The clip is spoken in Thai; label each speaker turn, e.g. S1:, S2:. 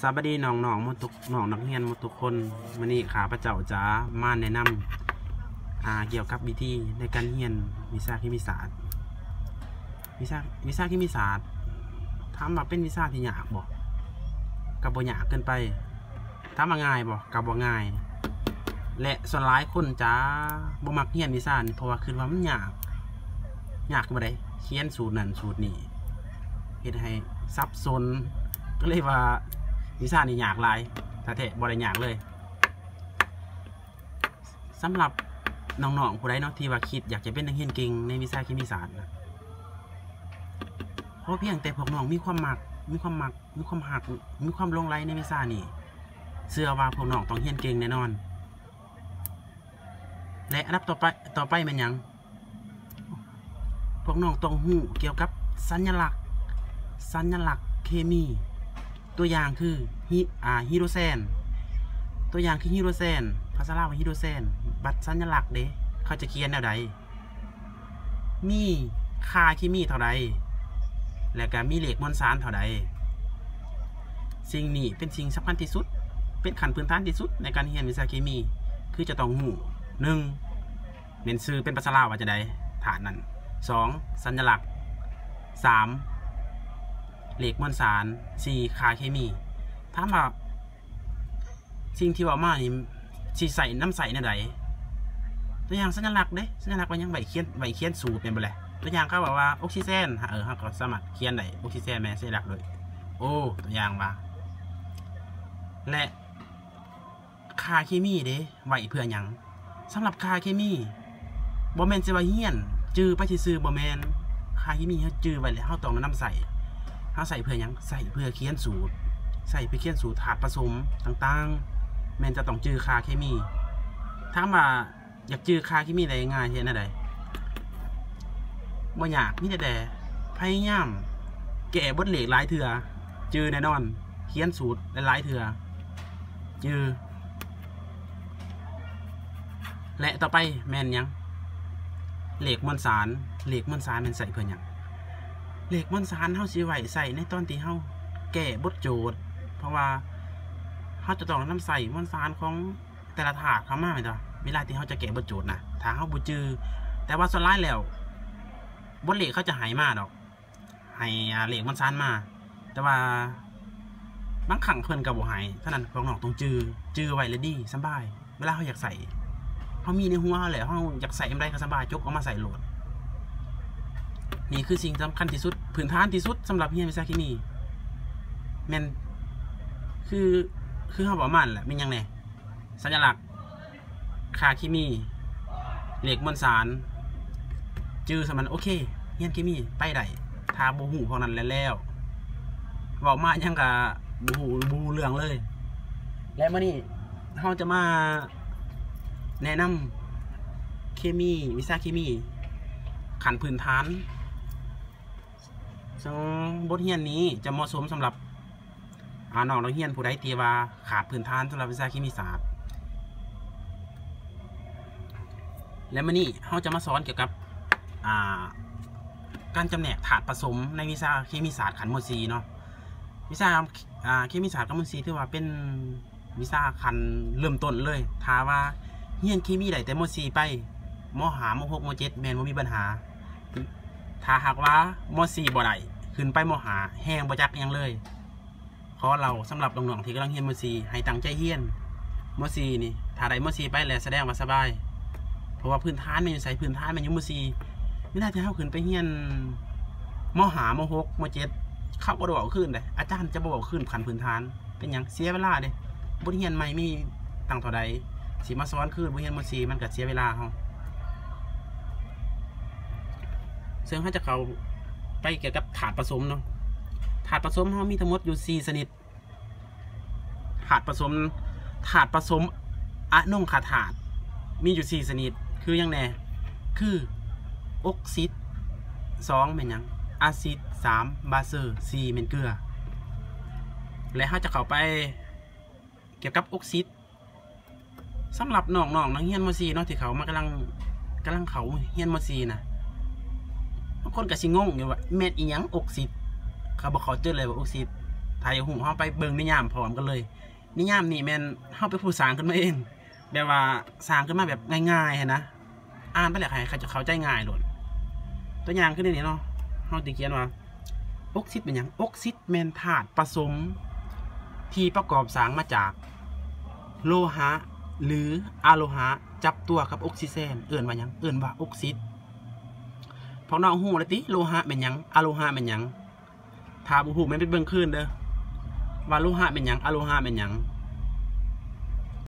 S1: สวัสดีน้องๆมทุกน้องนักเรียนมทุกคนวันนี้ข้าพเจ้าจะมาแนะนำเกี่ยวกับวิธีในการเรียนวิชาเคมีศาสตร์วิชาเคมีศาสตร์ถามว่าเป็นวิชาที่ยากบ่กับบ่ยากเกินไปถามว่าง่ายบ่กับบ่ง่ายและส่วนหลายคนจะบ่มักเรียนวิชานี้เพราะว่าคิดว่ามันยากบ่ได้เขียนสูตรนั้นสูตรนี้เฮ็ดให้ซับซ้อนก็เลยว่าวิชานี่ยากหลายถ้าแท้บ่ได้ยากเลยสำหรับน้องๆผู้ใดเนาะที่ว่าคิดอยากจะเป็นนักเรียนเก่งในวิชาเคมีศาสตร์นะเพราะเพียงแต่พวกน้องมีความหักมีความลงไหลในวิชานี่เชื่อว่าพวกน้องต้องเรียนเก่งแน่นอนและอันดับต่อไปมันยังพวกน้องต้องรู้เกี่ยวกับสัญลักษณ์เคมีตัวอย่างคือฮิโดรเซนตัวอย่างคือฮิโดรเซนภาษาลาวว่าฮิโดรเซนบัตรสัญลักษณ์เด้เขาจะเขียนแนวใดมีค่าเคมีเท่าใดและก็มีเลขมวลสารเท่าใดสิ่งนี้เป็นสิ่งสำคัญที่สุดเป็นขั้นพื้นฐานที่สุดในการเรียนวิชาเคมีคือจะต้องรู้1เน้นชื่อเป็นภาษาลาวว่าจะใดฐานนั้น2สัญลักษณ์3เลขมวลสาร4ค่าเคมีถามว่าสิ่งที่ว่ามานี่สิใส่น้ำใส่ในใดตัวอย่างสัญลักษณ์เด้สัญลักษณ์ว่ายังใบเขียนสูตรเป็นบ่แหละตัวอย่างเขาบอกว่าออกซิเจนเขาก็สามารถเขียนได้ออกซิเจนแม่สัญลักษณ์เลยโอ้ตัวอย่างว่าและค่าเคมีเด้ไว้เพื่อหยังสำหรับค่าเคมีบ่แม่นสิว่าเฮียนจื้อไปซื่อๆบ่แม่นค่าเคมีเฮาจื้อไว้แล้วเฮาต้องนำใส่เฮาใส่เพื่อหยังใส่เพื่อเขียนสูตรใส่เพื่อเขียนสูตรธาตุผสมต่างๆแม่นจะต้องจื้อค่าเคมีถามว่าอยากจื้อค่าเคมีได้ง่ายเฮ็ดแนวใดบ่ยากมีแต่พยายามแก้บทเลขหลายเทื่อจื้อแน่นอนเขียนสูตรหลายเทื่อจื้อและต่อไปแม่นยังเลขมวลสารมันใส่เพื่อหยังเลขมวลสารเฮาสิไว้ใส่ในตอนที่เฮาแก้บทโจทย์เพราะว่าเฮาจะต้องนำใส่มวลสารของแต่ละธาตุเข้ามาแม่นบ่เวลาที่เฮาจะแก้บทโจทย์นะถ้าเฮาบ่จื้อแต่ว่าส่วนหลายแล้วบทเลขเขาจะให้มาดอกให้เลขมวลสารมาแต่ว่าบางครั้งเพิ่นก็บ่ให้ฉะนั้นพวกน้องต้องจื้อไว้เลยดีสบายเวลาเฮาอยากใส่เขามีในหัวเขาแหละเขาอยากใส่อะไรก็สบายจกเอามาใส่โหลดนี่คือสิ่งสำคัญที่สุดพื้นฐานที่สุดสำหรับเรียนวิชาเคมีแม่นคือเขาบอกมันแหละเป็นยังไงสัญลักษณ์ค่าเคมีเลขมวลสารจื้อสมันโอเคเรียนเคมีไปได้ทาบูหูพวกนั้นแล้วบอกมายังกับบูเรื่องเลยและเมื่อนี้เขาจะมาแนะนำเคมีวิชาเคมีขั้นพื้นฐานบทเรียนนี้จะเหมาะสมสำหรับน้องนักเรียนผู้ใดที่ว่าขาดพื้นฐานสำหรับวิชาเคมีศาสตร์และมื้อนี้เราจะมาสอนเกี่ยวกับการจำแนกธาตุผสมในวิชาเคมีศาสตร์ขั้นม.4 เนาะวิชาเคมีศาสตร์ขั้นม.4 ถือว่าเป็นวิชาขั้นเริ่มต้นเลยถ้าว่าเรียนเคมีได้แต่ม.4 ไปม.5 ม.6 ม.7 แม่นบ่มีปัญหาถ้าหากว่าม.4 บ่ได้ขึ้นไปม.5 แห้งบ่จักยังเลยขอเราสำหรับน้องๆที่กำลังเรียนม.4 ให้ตั้งใจเรียนม.4 นี่ถ้าได้ม.4 ไปแล้วแสดงว่าสบายเพราะว่าพื้นฐานมันอยู่ใส่พื้นฐานมันอยู่ม.4 ไม่ได้ที่เฮาขึ้นไปเรียนม.5 ม.6 ม.7 เขาบ่ได้เว้าขึ้นเด้อาจารย์จะบ่เว้าขึ้นขั้นพื้นฐานเป็นหยังเสียเวลาเด้บทเรียนใหม่มีตั้งเท่าใดสิมาสอนคืนบทเรียนม.4 มันก็เสียเวลาเฮาซึ่งเขาจะเข้าไปเกี่ยวกับถาดผสมเนาะถาดผสมเขามีทั้งหมดอยู่4ชนิดถาดผสมอะนงคาถาดมีอยู่4ชนิดคือยังไงคือออกซิด2เป็นยังอะซิด3บาเซอร์4เป็นเกลือและเขาจะเข้าไปเกี่ยวกับออกซิดสำหรับน้องนักเรียนม.4 เนาะที่เขามากำลังเขาเรียนม.4 นะบางคนก็สิงงอยู่ว่าเม็ดอีหยังออกซิดเขาบอกเขาเจอเลยว่าออกซิด ถ้าอยากฮู้เฮาไปเบิ่งนิยามพร้อมกันเลยนิยามนี่แม่นเฮาไปผู้สร้างขึ้นมาเองแบบว่าสร้างขึ้นมาแบบง่ายๆนะอ่านไปแล้วให้เข้าใจง่ายโลดตัวอย่างคือนี่เนาะเฮาสิเขียนว่าออกซิดเป็นหยังออกซิดแม่นธาตุผสมที่ประกอบสร้างมาจากโลหะหรืออะโลหะจับตัวกับออกซิเจนเอิ้นว่าหยังเอิ้นว่าออกซิดพวกน้องฮู้แล้วติโลหะเป็นหยังอะโลหะเป็นหยังถ้าบ่ฮู้แม่นไปเบิ่งคืนเด้อว่าโลหะเป็นหยังอะโลหะเป็นหยัง